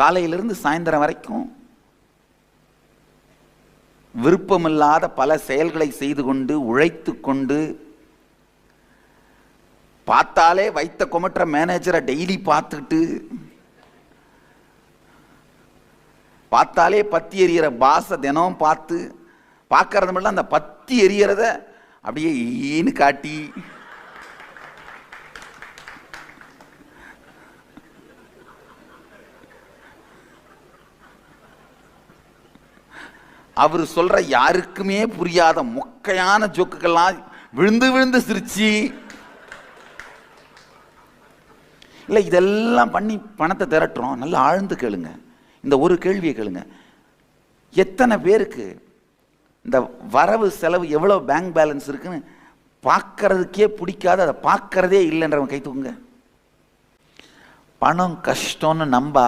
காலையிலிருந்து சாயந்தரம் வரைக்கும் விருப்பமில்லாத பல செயல்களை செய்து கொண்டு உழைத்து கொண்டு பார்த்தாலே வைத்த கொமற்ற மேனேஜரை டெய்லி பார்த்துட்டு பார்த்தாலே பத்தி எரியற பாச தினம் பார்த்து பார்க்கறது மட்டும் அந்த பத்தி எரியறத அப்படியே ஈன்னு காட்டி அவர் சொல்ற யாருக்குமே புரியாத மொக்கையான ஜோக்குகள்லாம் விழுந்து விழுந்து சிரிச்சு, இல்லை இதெல்லாம் பண்ணி பணத்தை திரட்டுறோம். நல்லா ஆழ்ந்து கேளுங்க, இந்த ஒரு கேள்வியை கேளுங்க. எத்தனை பேருக்கு இந்த வரவு செலவு எவ்வளோ பேங்க் பேலன்ஸ் இருக்குன்னு பார்க்கறதுக்கே பிடிக்காது, அதை பார்க்கறதே இல்லைன்றவங்க கை தூக்குங்க. பணம் கஷ்டம்னு நம்ப